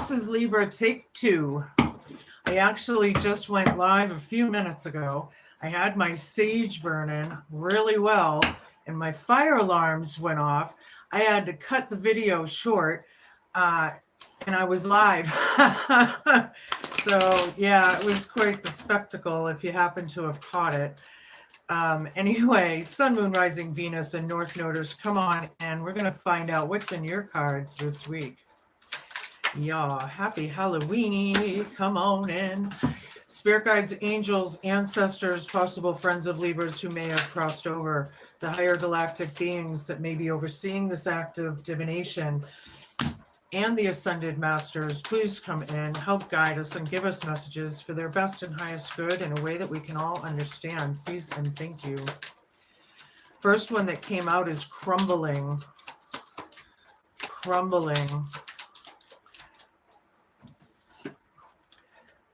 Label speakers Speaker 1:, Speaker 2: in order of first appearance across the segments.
Speaker 1: This is Libra take 2. I actually just went live a few minutes ago. I had my sage burning really well and my fire alarms went off. I had to cut the video short and I was live. So yeah, it was quite the spectacle if you happen to have caught it. Anyway, Sun, Moon, Rising, Venus, and North Noders, come on, and we're going to find out what's in your cards this week. Yeah, happy Halloweeny. Come on in. Spirit guides, angels, ancestors, possible friends of Libras who may have crossed over, the higher galactic beings that may be overseeing this act of divination, and the ascended masters, please come in, help guide us, and give us messages for their best and highest good in a way that we can all understand. Please and thank you. First one that came out is crumbling. Crumbling.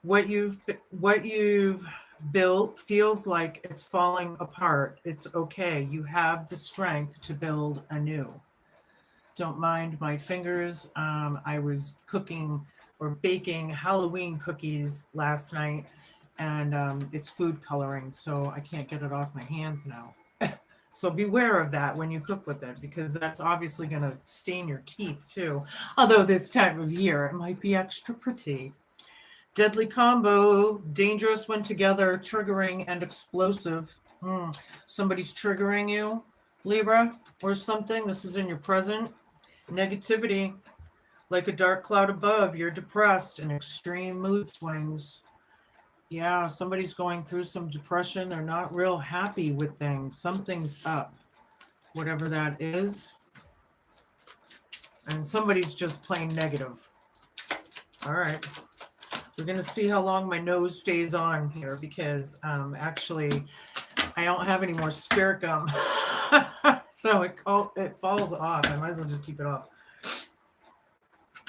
Speaker 1: What you've built feels like it's falling apart. It's okay. You have the strength to build anew. Don't mind my fingers. I was cooking or baking Halloween cookies last night, and it's food coloring, so I can't get it off my hands now. So beware of that when you cook with it, because that's obviously going to stain your teeth too. Although this time of year, it might be extra pretty. Deadly combo, dangerous when together, triggering and explosive. Somebody's triggering you, Libra, or something. This is in your present. Negativity, like a dark cloud above, you're depressed and extreme mood swings. Yeah, somebody's going through some depression. They're not real happy with things. Something's up, whatever that is. And somebody's just plain negative. All right. We're going to see how long my nose stays on here because actually I don't have any more spirit gum. So it falls off. I might as well just keep it off.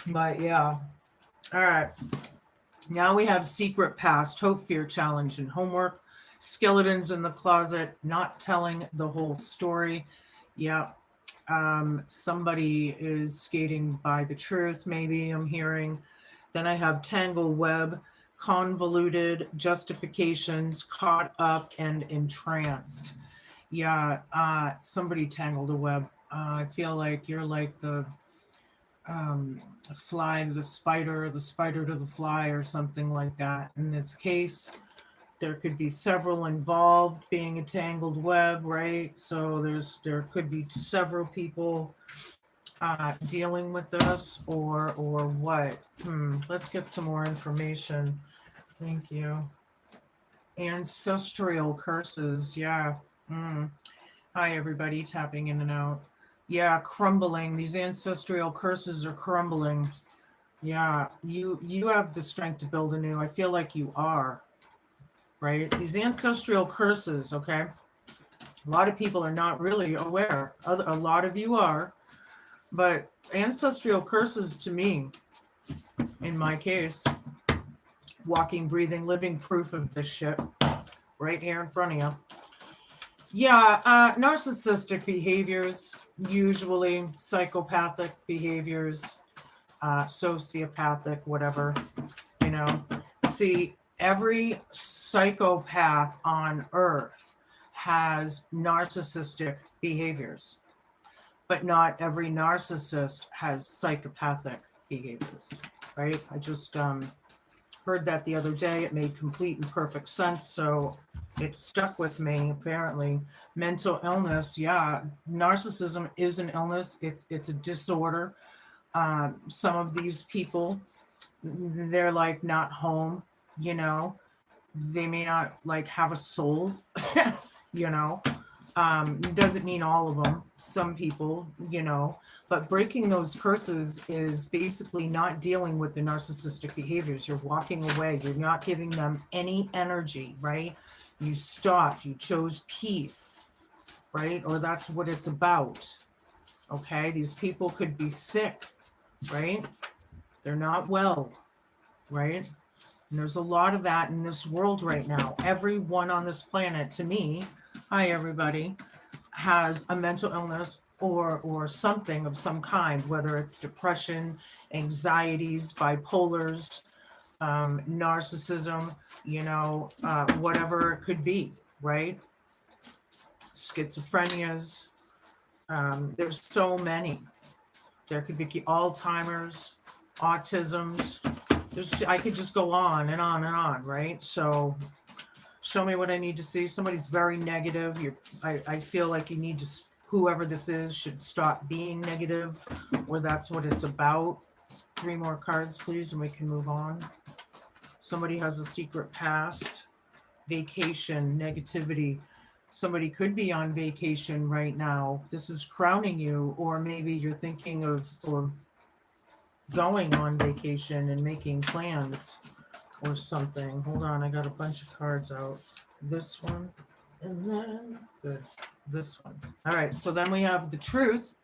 Speaker 1: But yeah. All right. Now we have secret past, hope, fear, challenge, and homework. Skeletons in the closet, not telling the whole story. Yeah. Somebody is skating by the truth, maybe I'm hearing. Then I have tangle web, convoluted justifications, caught up and entranced. Yeah, somebody tangled a web. I feel like you're like the fly to the spider to the fly, or something like that. In this case, there could be several involved being a tangled web, right? So there could be several people dealing with this, or what? Let's get some more information. Thank you. Ancestral curses. Yeah. Hi, everybody. Tapping in and out. Yeah, crumbling. These ancestral curses are crumbling. Yeah, you have the strength to build anew. I feel like you are, right? These ancestral curses, okay? A lot of people are not really aware. A lot of you are. But ancestral curses, to me, in my case, walking, breathing, living proof of this shit right here in front of you. Yeah, narcissistic behaviors, usually psychopathic behaviors, sociopathic, whatever, you know. See, every psychopath on earth has narcissistic behaviors. But not every narcissist has psychopathic behaviors, right? I just heard that the other day. It made complete and perfect sense, so it stuck with me, apparently. Mental illness, yeah. Narcissism is an illness. It's a disorder. Some of these people, they're like not home, you know. They may not like have a soul, you know. Doesn't mean all of them, some people, you know, but breaking those curses is basically not dealing with the narcissistic behaviors. You're walking away. You're not giving them any energy, right? You stopped. You chose peace, right? Or that's what it's about. Okay. These people could be sick, right? They're not well, right? And there's a lot of that in this world right now. Everyone on this planet, to me, hi everybody, has a mental illness or something of some kind, whether it's depression, anxieties, bipolars, narcissism, whatever it could be, right? Schizophrenias. There's so many. There could be Alzheimer's, autisms. I could just go on and on and on, right? So show me what I need to see. Somebody's very negative. I feel like you need to, whoever this is should stop being negative, or that's what it's about. 3 more cards, please, and we can move on. Somebody has a secret past, vacation, negativity. Somebody could be on vacation right now. This is crowning you, or maybe you're thinking of going on vacation and making plans or something. Hold on, I got a bunch of cards out. This one, and then this one. All right, so then we have the truth,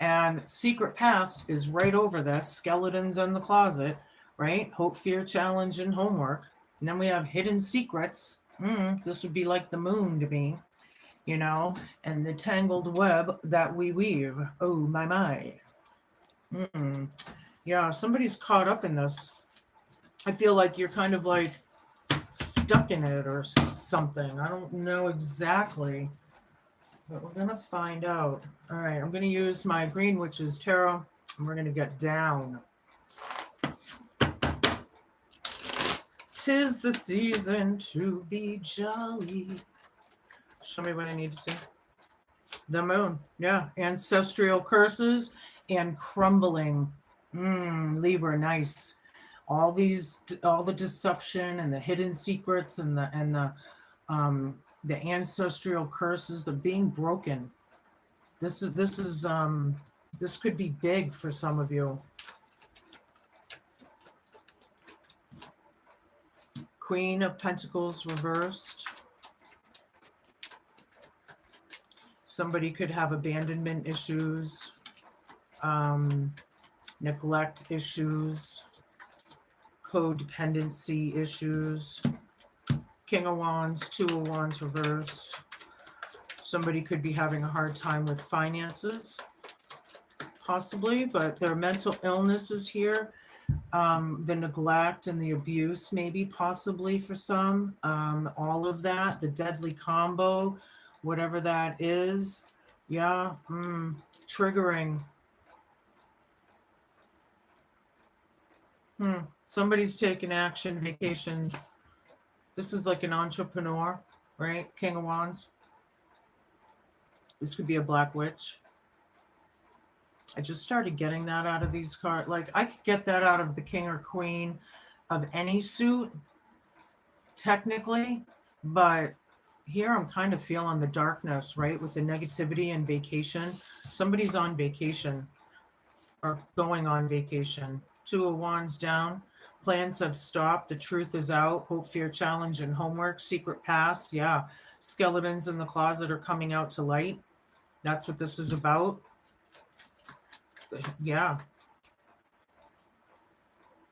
Speaker 1: and secret past is right over this. Skeletons in the closet, right? Hope, fear, challenge, and homework. And then we have hidden secrets. This would be like the moon to me, and the tangled web that we weave. Oh, my. Yeah, somebody's caught up in this. I feel like you're kind of like stuck in it or something. I don't know exactly, but we're going to find out. All right, I'm going to use my Green Witch's Tarot, and we're going to get down. 'Tis the season to be jolly. Show me what I need to see. The moon. Yeah. Ancestral curses and crumbling. Libra, nice. All the deception and the hidden secrets and the ancestral curses, they're being broken. This could be big for some of you. Queen of Pentacles reversed. Somebody could have abandonment issues, neglect issues, codependency issues. King of Wands, 2 of Wands reversed. Somebody could be having a hard time with finances, possibly, but their mental illness is here. The neglect and the abuse, maybe, possibly for some. All of that, the deadly combo, whatever that is. Yeah, triggering. Somebody's taking action, vacation. This is like an entrepreneur, right? King of Wands. This could be a Black Witch. I just started getting that out of these cards. Like, I could get that out of the King or Queen of any suit, technically, but here I'm kind of feeling the darkness, right? With the negativity and vacation. Somebody's on vacation or going on vacation. 2 of Wands down. Plans have stopped. The truth is out. Hope, fear, challenge, and homework. Secret past. Yeah. Skeletons in the closet are coming out to light. That's what this is about. Yeah.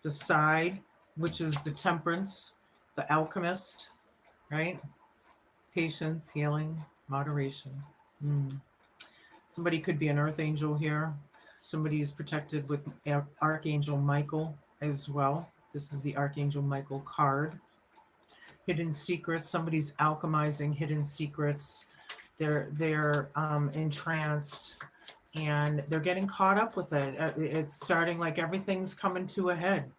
Speaker 1: The Side, which is the Temperance, the Alchemist, right? Patience, healing, moderation. Somebody could be an Earth Angel here. Somebody is protected with Archangel Michael as well. This is the Archangel Michael card. Hidden secrets. Somebody's alchemizing hidden secrets. They're entranced, and they're getting caught up with it. It's starting like everything's coming to a head.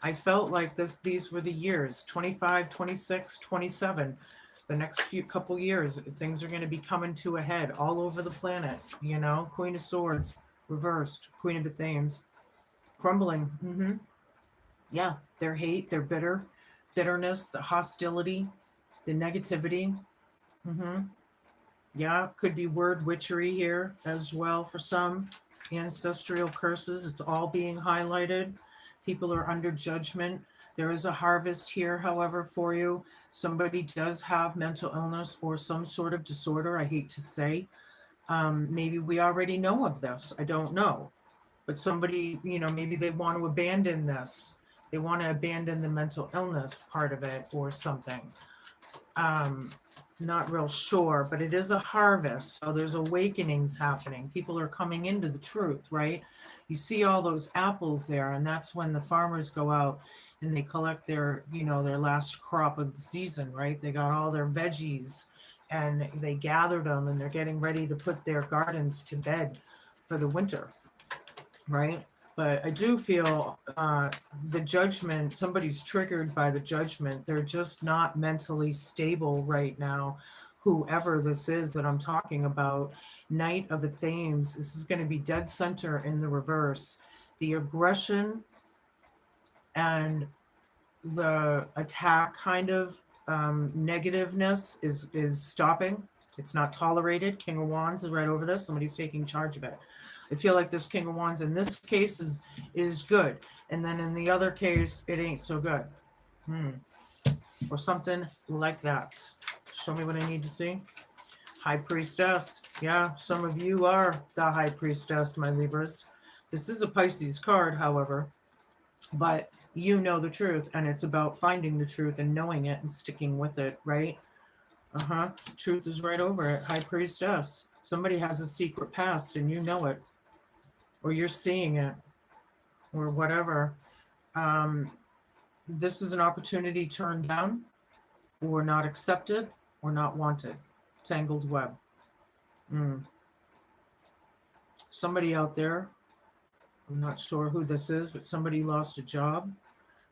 Speaker 1: I felt like these were the years, 25, 26, 27. The next couple years, things are going to be coming to a head all over the planet. Queen of Swords, reversed. Queen of Pentacles, crumbling. Yeah, their hate, their bitterness, the hostility, the negativity. Yeah, could be word witchery here as well for some. Ancestral curses, it's all being highlighted. People are under judgment. There is a harvest here, however, for you. Somebody does have mental illness or some sort of disorder, I hate to say. Maybe we already know of this. I don't know. But somebody, maybe they want to abandon this. They want to abandon the mental illness part of it or something. not real sure, but it is a harvest. So there's awakenings happening. People are coming into the truth, right? You see all those apples there, and that's when the farmers go out and they collect their, their last crop of the season, right? They got all their veggies and they gathered them and they're getting ready to put their gardens to bed for the winter, right? But I do feel the judgment, somebody's triggered by the judgment. They're just not mentally stable right now. Whoever this is that I'm talking about, Knight of Athens, this is going to be dead center in the reverse. The aggression and the attack kind of negativeness is stopping. It's not tolerated. King of Wands is right over this. Somebody's taking charge of it. I feel like this King of Wands in this case is good, and then in the other case it ain't so good, or something like that. Show me what I need to see. High Priestess. Yeah, some of you are the High Priestess, my Libras. This is a Pisces card, however, but you know the truth, and it's about finding the truth and knowing it and sticking with it, right? Truth is right over it. High Priestess. Somebody has a secret past and you know it, or you're seeing it, or whatever. This is an opportunity turned down, or not accepted, or not wanted. Tangled web. Somebody out there, I'm not sure who this is, but somebody lost a job.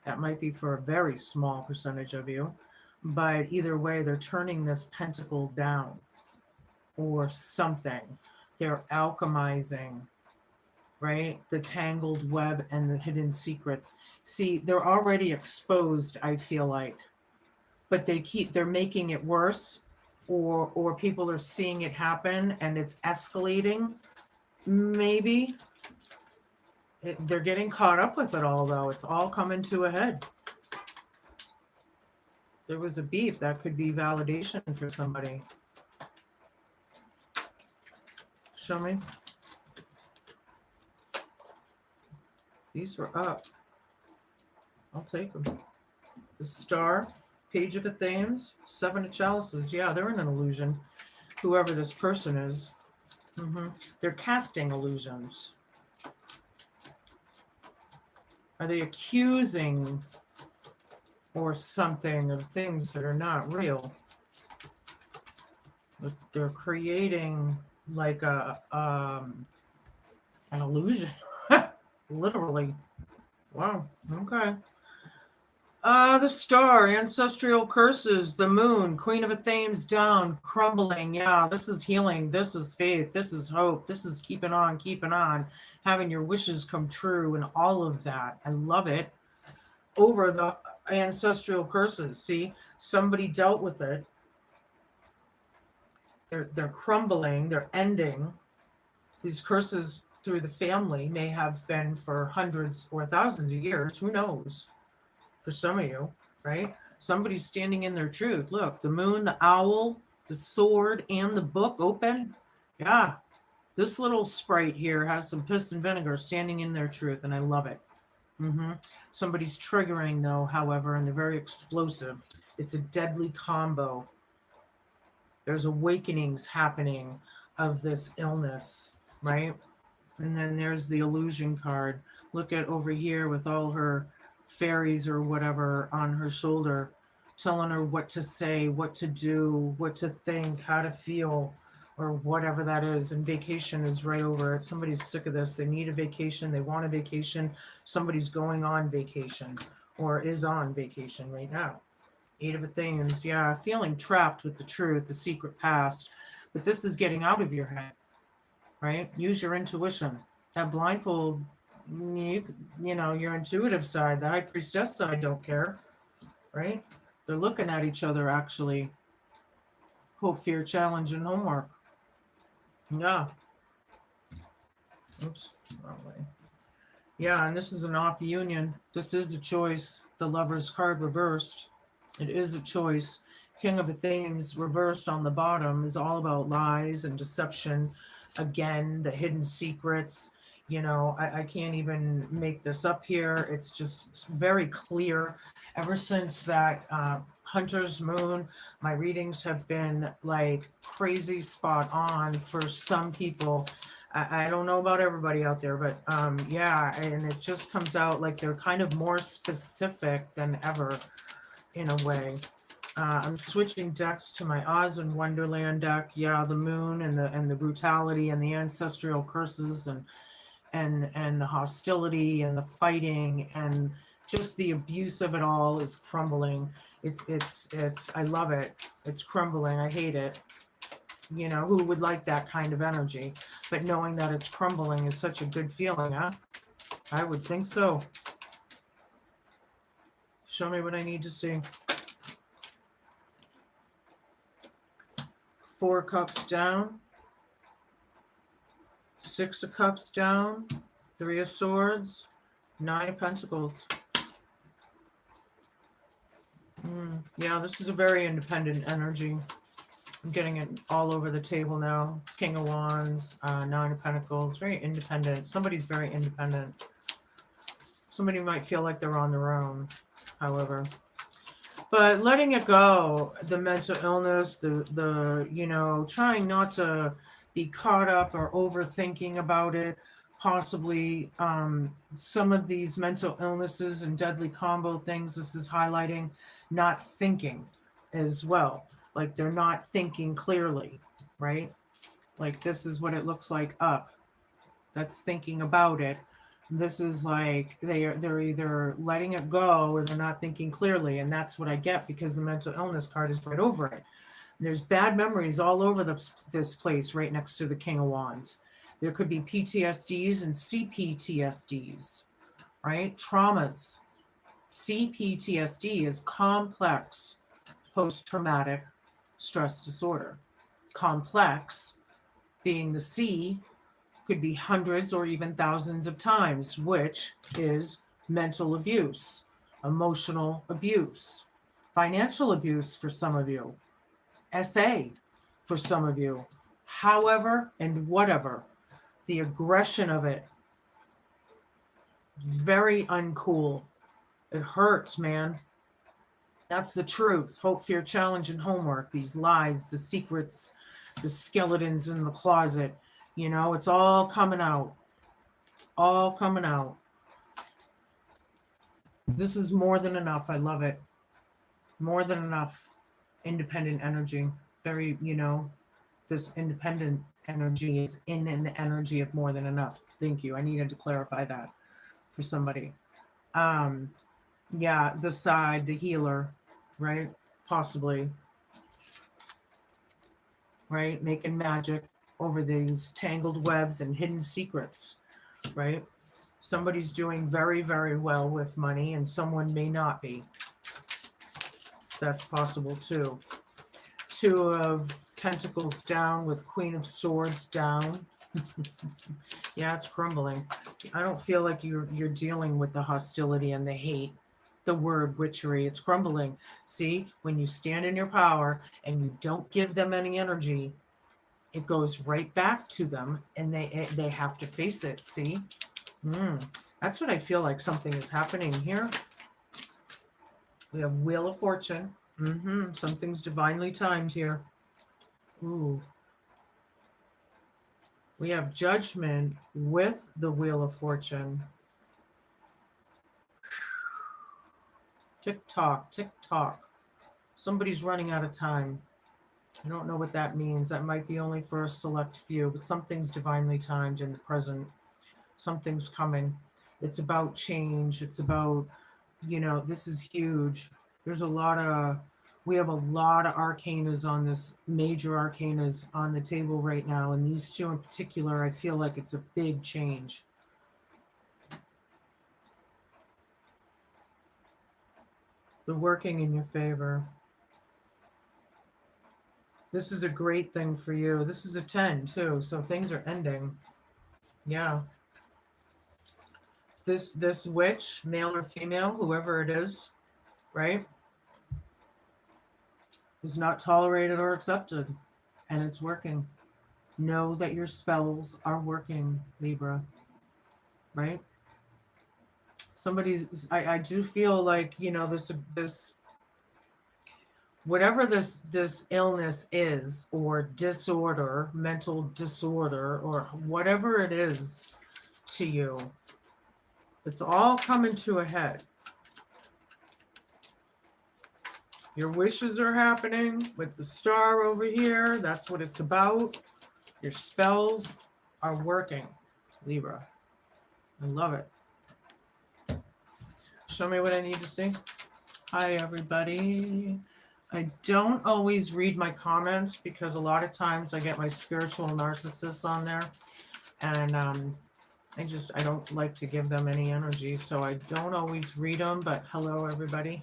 Speaker 1: That might be for a very small percentage of you. But either way, they're turning this pentacle down or something. They're alchemizing, right? The tangled web and the hidden secrets. See, they're already exposed, I feel like. But they're making it worse, or people are seeing it happen and it's escalating. Maybe. They're getting caught up with it all, though. It's all coming to a head. There was a beef. That could be validation for somebody. Show me. These were up. I'll take them. The Star, Page of Athens, Seven of Chalices. Yeah, they're in an illusion. Whoever this person is. They're casting illusions. Are they accusing or something of things that are not real? They're creating like an illusion. Literally. Wow. Okay. The Star, ancestral curses, the Moon, Queen of Athens down, crumbling. Yeah, this is healing. This is faith. This is hope. This is keeping on, having your wishes come true and all of that. I love it. Over the ancestral curses. See, somebody dealt with it. They're crumbling. They're ending. These curses through the family may have been for hundreds or thousands of years. Who knows? For some of you, right? Somebody's standing in their truth. Look, the Moon, the Owl, the Sword, and the Book open. Yeah, this little sprite here has some piss and vinegar standing in their truth, and I love it. Somebody's triggering, though, however, and they're very explosive. It's a deadly combo. There's awakenings happening of this illness, right? And then there's the illusion card. Look at over here with all her fairies or whatever on her shoulder, telling her what to say, what to do, what to think, how to feel, or whatever that is. And vacation is right over it. Somebody's sick of this. They need a vacation. They want a vacation. Somebody's going on vacation or is on vacation right now. Eight of Athens. Yeah, feeling trapped with the truth, the secret past. But this is getting out of your head, right? Use your intuition. That blindfold, you know, your intuitive side, the High Priestess side don't care, right? They're looking at each other, actually. Hope, fear, challenge, and homework. Yeah. Oops, wrong way. Yeah, and this is an off union. This is a choice. The Lover's card reversed. It is a choice. King of Athens reversed on the bottom is all about lies and deception. Again, the hidden secrets. You know, I can't even make this up here. It's just very clear. Ever since that Hunter's Moon, my readings have been like crazy spot on for some people. I don't know about everybody out there, but yeah, and it just comes out like they're kind of more specific than ever in a way. I'm switching decks to my Oz and Wonderland deck. Yeah, the moon and the brutality and the ancestral curses and the hostility and the fighting and just the abuse of it all is crumbling. It's I love it. It's crumbling. I hate it. You know, who would like that kind of energy? But knowing that it's crumbling is such a good feeling, huh? I would think so. Show me what I need to see. 4 cups down. 6 of cups down. 3 of swords. 9 of pentacles. Yeah, this is a very independent energy. I'm getting it all over the table now. King of Wands, 9 of Pentacles, very independent. Somebody's very independent. Somebody might feel like they're on their own, however. But letting it go, the mental illness, the you know, trying not to be caught up or overthinking about it. Possibly some of these mental illnesses and deadly combo things, this is highlighting not thinking as well. Like they're not thinking clearly, right? Like this is what it looks like up. That's thinking about it. This is like they're either letting it go or they're not thinking clearly, and that's what I get because the mental illness card is right over it. There's bad memories all over this place right next to the King of Wands. There could be PTSDs and CPTSDs, right? Traumas. CPTSD is complex post-traumatic stress disorder. Complex being the C could be hundreds or even thousands of times, which is mental abuse, emotional abuse, financial abuse for some of you, SA for some of you, however and whatever. The aggression of it, very uncool. It hurts, man. That's the truth. Hope, fear, challenge, and homework. These lies, the secrets, the skeletons in the closet. You know, it's all coming out. It's all coming out. This is more than enough. I love it. More than enough. Independent energy. Very, you know, this independent energy is in the energy of more than enough. Thank you. I needed to clarify that for somebody. Yeah, the side, the healer, right? Possibly, right? Making magic over these tangled webs and hidden secrets, right? Somebody's doing very, very well with money and someone may not be. That's possible too. 2 of Pentacles down with Queen of Swords down. Yeah, it's crumbling. I don't feel like you're dealing with the hostility and the hate. The word witchery, it's crumbling. See, when you stand in your power and you don't give them any energy, it goes right back to them and they have to face it. See? That's what I feel like something is happening here. We have Wheel of Fortune. Something's divinely timed here. Ooh. We have Judgment with the Wheel of Fortune. Tick tock, tick tock. Somebody's running out of time. I don't know what that means. That might be only for a select few, but something's divinely timed in the present. Something's coming. It's about change. It's about, you know, this is huge. There's a lot of, we have a lot of arcanas on this, major arcanas on the table right now. And these 2 in particular, I feel like it's a big change. They're working in your favor. This is a great thing for you. This is a 10 too, so things are ending. Yeah. This witch, male or female, whoever it is, right, is not tolerated or accepted, and it's working. Know that your spells are working, Libra. right? I do feel like, this whatever this illness is, or disorder, mental disorder, or whatever it is to you, it's all coming to a head. Your wishes are happening with the star over here. That's what it's about. Your spells are working, Libra. I love it. Show me what I need to see. Hi, everybody. I don't always read my comments because a lot of times I get my spiritual narcissists on there, and I don't like to give them any energy, so I don't always read them. But hello, everybody.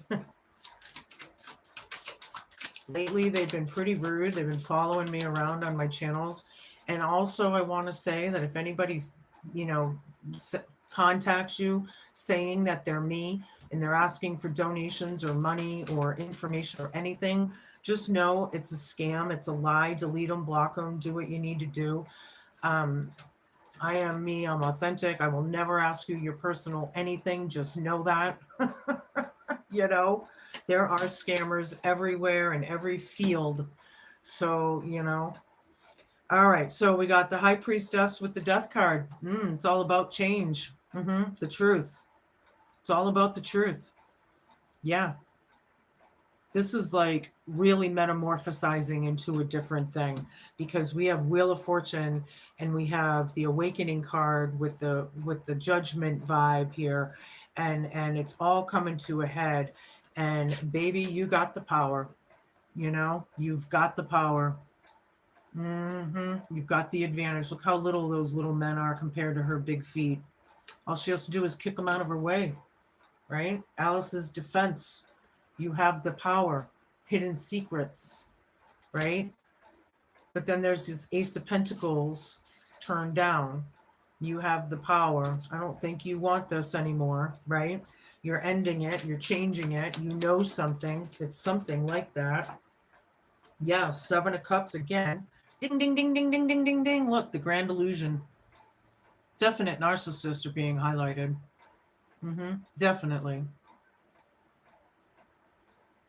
Speaker 1: Lately, they've been pretty rude. They've been following me around on my channels. And also, I want to say that if anybody's, contacts you saying that they're me and they're asking for donations or money or information or anything, just know it's a scam. It's a lie. Delete them, block them, do what you need to do. I am me. I'm authentic. I will never ask you your personal anything. Just know that. There are scammers everywhere in every field. So, All right. So we got the High Priestess with the Death card. It's all about change. The truth. It's all about the truth. Yeah. This is like really metamorphosizing into a different thing, because we have Wheel of Fortune and we have the Awakening card with the Judgment vibe here, and it's all coming to a head. And baby, you got the power. You've got the power. You've got the advantage. Look how little those little men are compared to her big feet. All she has to do is kick them out of her way, right? Alice's defense. You have the power. Hidden secrets, right? But then there's this Ace of Pentacles turned down. You have the power. I don't think you want this anymore, right? You're ending it. You're changing it. You know something. It's something like that. Yeah, Seven of Cups again. Ding, ding, ding, ding, ding, ding, ding, ding. Look, the Grand Illusion. Definite narcissists are being highlighted. Definitely.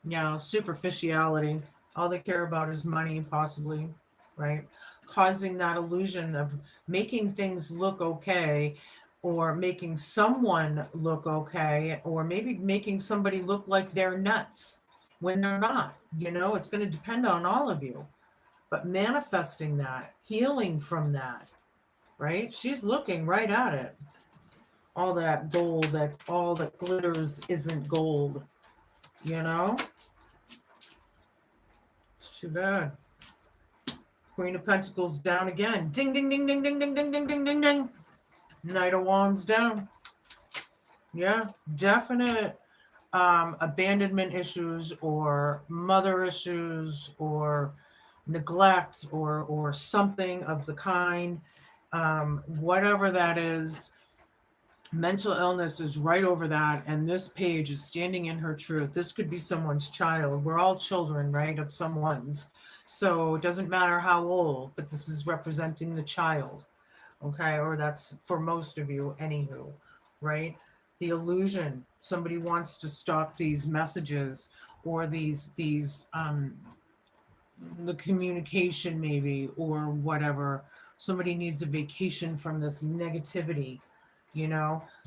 Speaker 1: Yeah, superficiality. All they care about is money, possibly, right? Causing that illusion of making things look okay, or making someone look okay, or maybe making somebody look like they're nuts when they're not. It's going to depend on all of you. But manifesting that, healing from that, right? She's looking right at it. All that gold, all that glitters isn't gold, It's too bad. Queen of Pentacles down again. Ding, ding, ding, ding, ding, ding, ding, ding, ding, ding, ding. Knight of Wands down. Yeah, definite abandonment issues, or mother issues, or neglect, or something of the kind. Whatever that is, mental illness is right over that, and this page is standing in her truth. This could be someone's child. We're all children, right, of someone's. So it doesn't matter how old, but this is representing the child, okay? Or that's for most of you, anywho, right? The illusion. Somebody wants to stop these messages, or these the communication maybe, or whatever. Somebody needs a vacation from this negativity.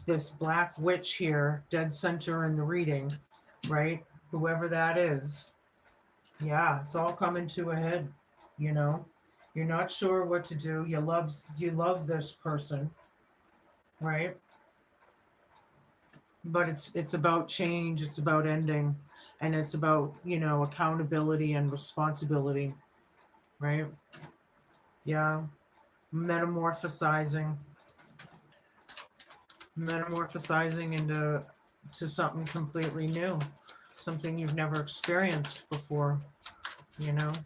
Speaker 1: This Black Witch here, dead center in the reading, right? Whoever that is. Yeah, it's all coming to a head. You're not sure what to do. You love this person, right? But it's about change, it's about ending, and it's about, accountability and responsibility, right? Yeah. Metamorphosizing into something completely new, something you've never experienced before, and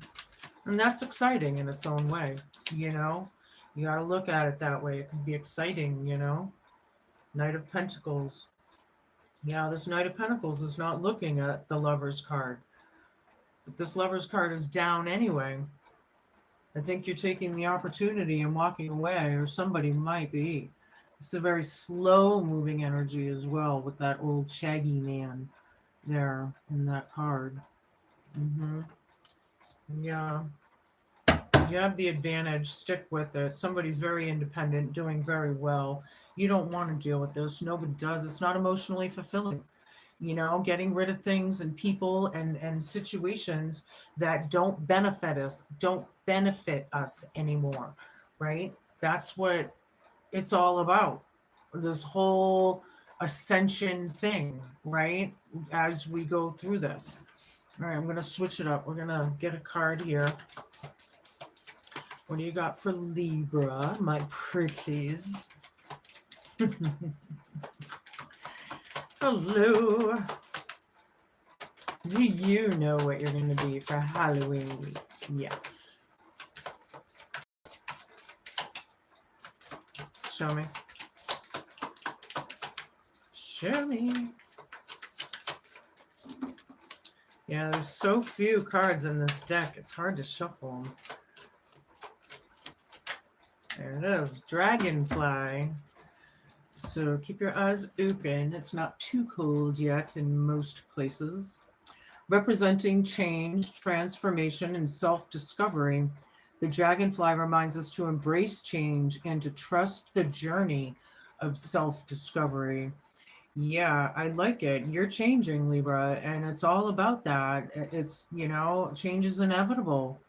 Speaker 1: that's exciting in its own way. You got to look at it that way. It can be exciting. Knight of Pentacles. Yeah, this Knight of Pentacles is not looking at the Lover's card, but this Lover's card is down anyway. I think you're taking the opportunity and walking away, or somebody might be. It's a very slow moving energy as well with that old shaggy man there in that card. Yeah. You have the advantage. Stick with it. Somebody's very independent, doing very well. You don't want to deal with this. Nobody does. It's not emotionally fulfilling. Getting rid of things and people and situations that don't benefit us anymore, right? That's what it's all about. This whole ascension thing, right? As we go through this. All right, I'm going to switch it up. We're going to get a card here. What do you got for Libra, my pretties? Hello. Do you know what you're going to be for Halloween week yet? Show me. Show me. Yeah, there's so few cards in this deck. It's hard to shuffle them. There it is. Dragonfly. So keep your eyes open. It's not too cold yet in most places. Representing change, transformation, and self-discovery, the dragonfly reminds us to embrace change and to trust the journey of self-discovery. Yeah, I like it. You're changing, Libra, and it's all about that. It's, change is inevitable,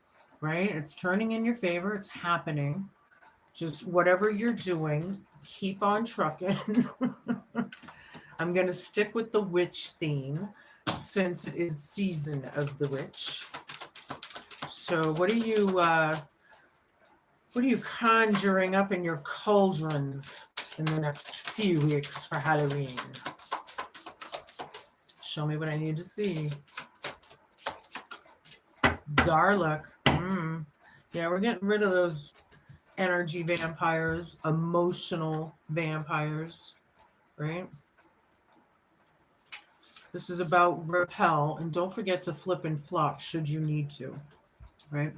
Speaker 1: right? It's turning in your favor. It's happening. Just whatever you're doing, keep on trucking. I'm going to stick with the witch theme since it is season of the witch. So what are you conjuring up in your cauldrons in the next few weeks for Halloween? Show me what I need to see. Garlic. Yeah, we're getting rid of those energy vampires, emotional vampires, right? This is about repel, and don't forget to flip and flop should you need to, right?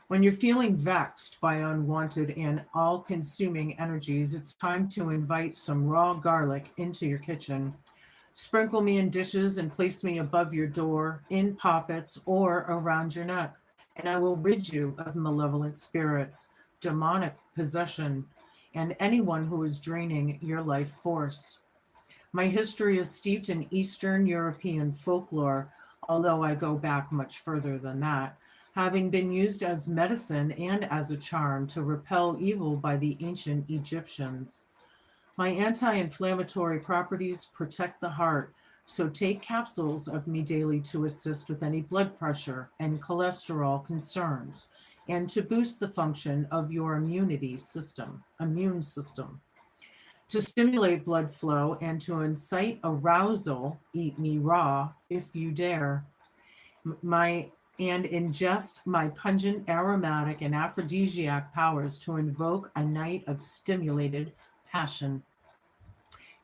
Speaker 1: When you're feeling vexed by unwanted and all-consuming energies, it's time to invite some raw garlic into your kitchen. Sprinkle me in dishes and place me above your door, in pockets, or around your neck, and I will rid you of malevolent spirits, demonic possession, and anyone who is draining your life force. My history is steeped in Eastern European folklore, although I go back much further than that, having been used as medicine and as a charm to repel evil by the ancient Egyptians. My anti-inflammatory properties protect the heart, so take capsules of me daily to assist with any blood pressure and cholesterol concerns, and to boost the function of your immune system. To stimulate blood flow and to incite arousal, eat me raw if you dare. And ingest my pungent, aromatic, and aphrodisiac powers to invoke a night of stimulated passion.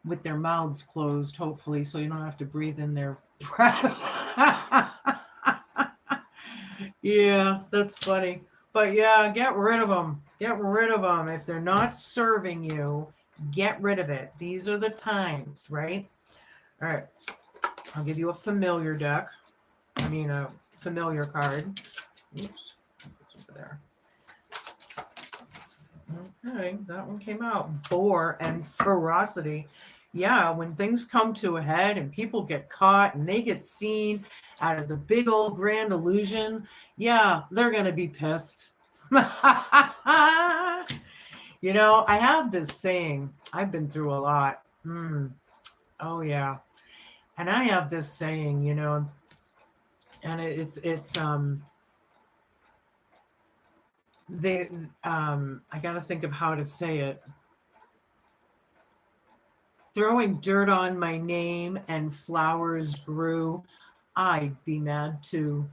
Speaker 1: With their mouths closed, hopefully, so you don't have to breathe in their breath. Yeah, that's funny. But yeah, get rid of them. Get rid of them. If they're not serving you, get rid of it. These are the times, right? All right. I'll give you a familiar deck. A familiar card. Oops. It's over there. Okay, that one came out. Bore and ferocity. Yeah, when things come to a head and people get caught and they get seen out of the big old grand illusion, yeah, they're going to be pissed. I have this saying. I've been through a lot. Oh, yeah. And I have this saying, and I got to think of how to say it. Throwing dirt on my name and flowers grew, I'd be mad too.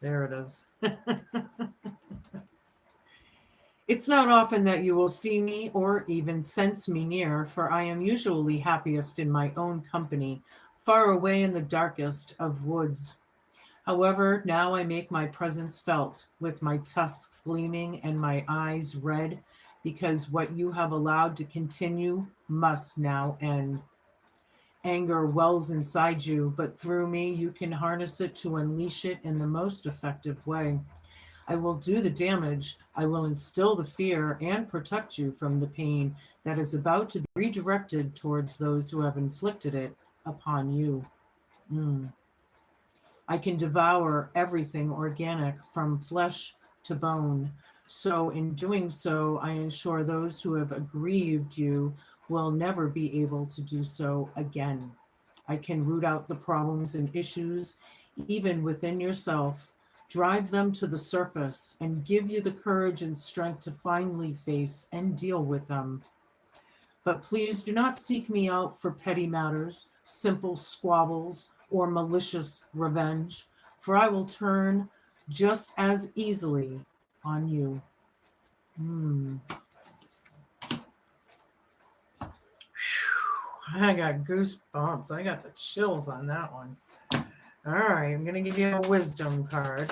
Speaker 1: There it is. It's not often that you will see me or even sense me near, for I am usually happiest in my own company, far away in the darkest of woods. However, now I make my presence felt, with my tusks gleaming and my eyes red, because what you have allowed to continue must now end. Anger wells inside you, but through me, you can harness it to unleash it in the most effective way. I will do the damage. I will instill the fear and protect you from the pain that is about to be redirected towards those who have inflicted it upon you. I can devour everything organic from flesh to bone. So in doing so, I ensure those who have aggrieved you will never be able to do so again. I can root out the problems and issues, even within yourself, drive them to the surface, and give you the courage and strength to finally face and deal with them. But please do not seek me out for petty matters, simple squabbles, or malicious revenge, for I will turn just as easily on you. I got goosebumps. I got the chills on that one. All right, I'm going to give you a wisdom card.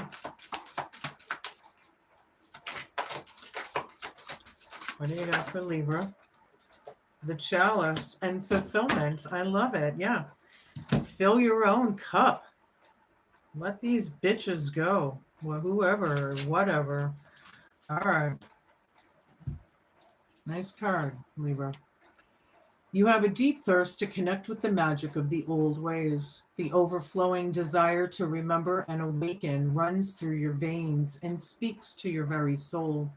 Speaker 1: What do you got for Libra? The chalice and fulfillment. I love it. Yeah. Fill your own cup. Let these bitches go. Well, whoever, whatever. All right. Nice card, Libra. You have a deep thirst to connect with the magic of the old ways. The overflowing desire to remember and awaken runs through your veins and speaks to your very soul.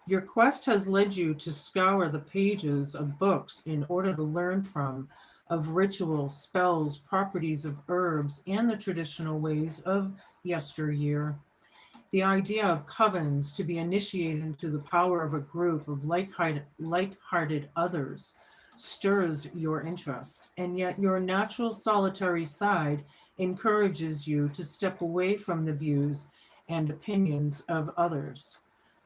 Speaker 1: Your quest has led you to scour the pages of books in order to learn of rituals, spells, properties of herbs, and the traditional ways of yesteryear. The idea of covens to be initiated into the power of a group of like-hearted others stirs your interest, and yet your natural solitary side encourages you to step away from the views and opinions of others,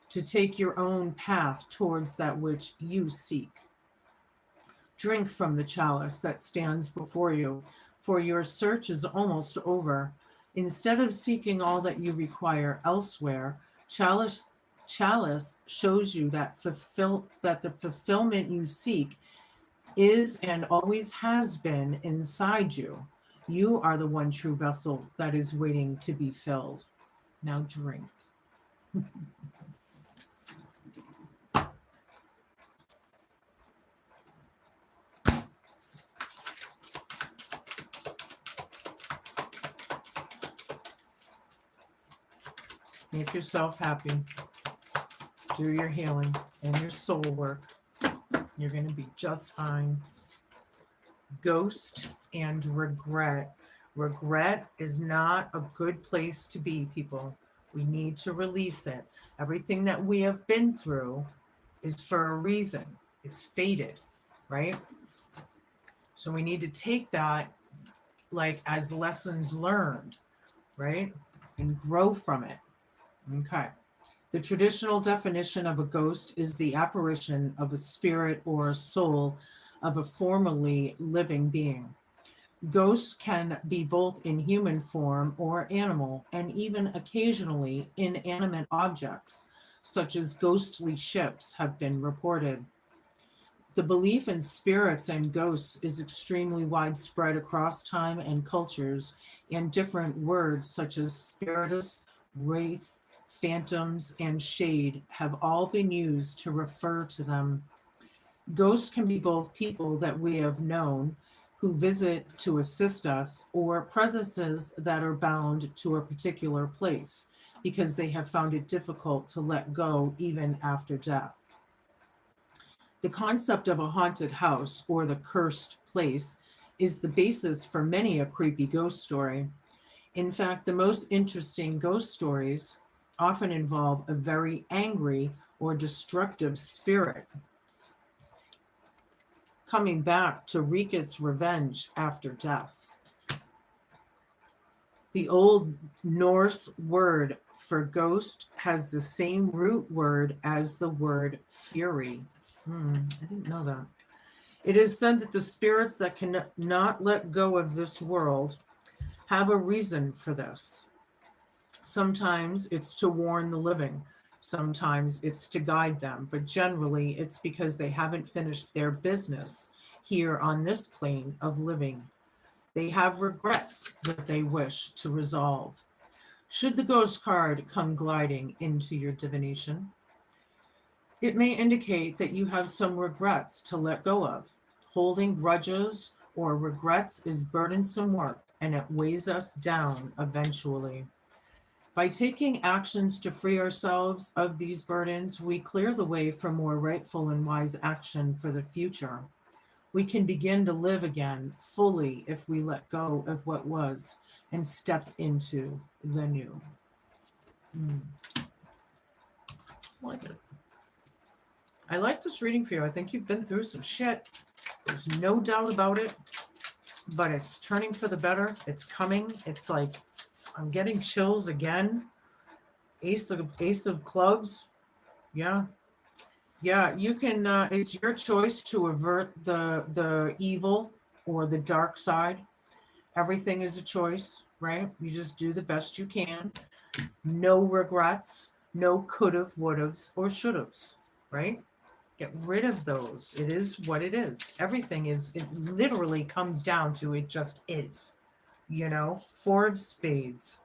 Speaker 1: to take your own path towards that which you seek. Drink from the chalice that stands before you, for your search is almost over. Instead of seeking all that you require elsewhere, chalice shows you that the fulfillment you seek is and always has been inside you. You are the one true vessel that is waiting to be filled. Now drink. Make yourself happy. Do your healing and your soul work. You're going to be just fine. Ghost and regret. Regret is not a good place to be, people. We need to release it. Everything that we have been through is for a reason. It's fated, right? So we need to take that like as lessons learned, right? And grow from it. Okay. The traditional definition of a ghost is the apparition of a spirit or a soul of a formerly living being. Ghosts can be both in human form or animal, and even occasionally inanimate objects, such as ghostly ships, have been reported. The belief in spirits and ghosts is extremely widespread across time and cultures, and different words such as spiritus, wraith, phantoms, and shade have all been used to refer to them. Ghosts can be both people that we have known who visit to assist us, or presences that are bound to a particular place because they have found it difficult to let go even after death. The concept of a haunted house or the cursed place is the basis for many a creepy ghost story. In fact, the most interesting ghost stories often involve a very angry or destructive spirit coming back to wreak its revenge after death. The Old Norse word for ghost has the same root word as the word fury. I didn't know that. It is said that the spirits that cannot let go of this world have a reason for this. Sometimes it's to warn the living, Sometimes it's to guide them, but generally it's because they haven't finished their business here on this plane of living. They have regrets that they wish to resolve. Should the ghost card come gliding into your divination, it may indicate that you have some regrets to let go of. Holding grudges or regrets is burdensome work and it weighs us down eventually. By taking actions to free ourselves of these burdens, we clear the way for more rightful and wise action for the future. We can begin to live again fully if we let go of what was and step into the new. I like it. I like this reading for you. I think you've been through some shit. There's no doubt about it, but it's turning for the better. It's coming. It's like, I'm getting chills again. Ace of clubs. Yeah. Yeah, you can, it's your choice to avert the evil or the dark side. Everything is a choice, right? You just do the best you can. No regrets, no could've, would'ves, or should'ves, right? Get rid of those. It is what it is. Everything is, it literally comes down to it just is, you know? Four of spades.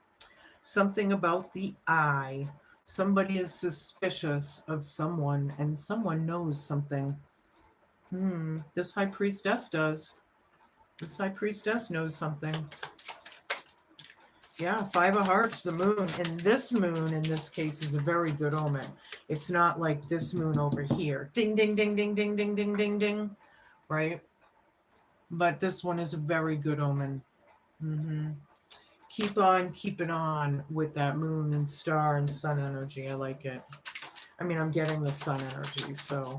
Speaker 1: Something about the eye. Somebody is suspicious of someone and someone knows something. This high priestess does. This high priestess knows something. Yeah, Five of Hearts, the moon. And this moon, in this case, is a very good omen. It's not like this moon over here. Ding, ding, ding, ding, ding, ding, ding, ding, ding. Right? But this one is a very good omen. Keep on keeping on with that moon and star and sun energy. I like it. I mean, I'm getting the sun energy, so.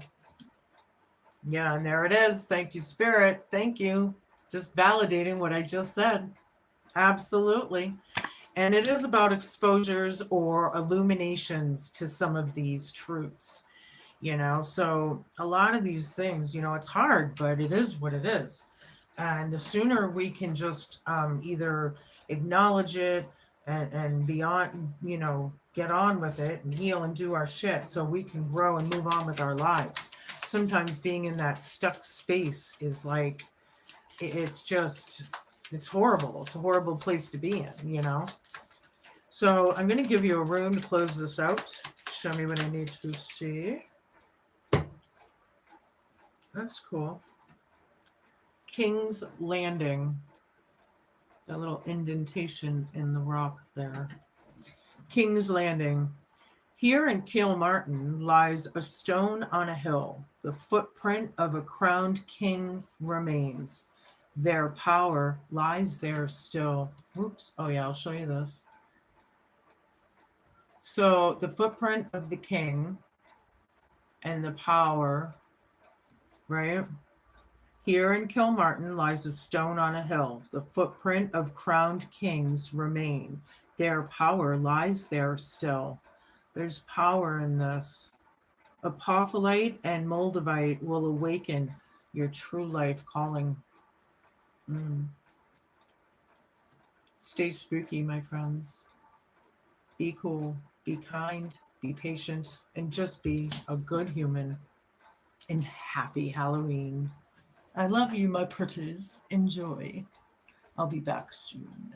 Speaker 1: Yeah, and there it is. Thank you, Spirit. Thank you. Just validating what I just said. Absolutely. And it is about exposures or illuminations to some of these truths, you know? So a lot of these things, you know, it's hard, but it is what it is. And the sooner we can just either acknowledge it and beyond, you know, get on with it and heal and do our shit so we can grow and move on with our lives. Sometimes being in that stuck space is like, it's just, it's horrible. It's a horrible place to be in, you know? So I'm going to give you a rune to close this out. Show me what I need to see. That's cool. King's Landing. That little indentation in the rock there. King's Landing. Here in Kilmartin lies a stone on a hill. The footprint of a crowned king remains. Their power lies there still. Oops. Oh yeah, I'll show you this. So the footprint of the king and the power, right? Here in Kilmartin lies a stone on a hill. The footprint of crowned kings remain. Their power lies there still. There's power in this. Apophyllite and Moldavite will awaken your true life calling. Stay spooky, my friends. Be cool, be kind, be patient, and just be a good human. And happy Halloween. I love you, my pretties. Enjoy. I'll be back soon.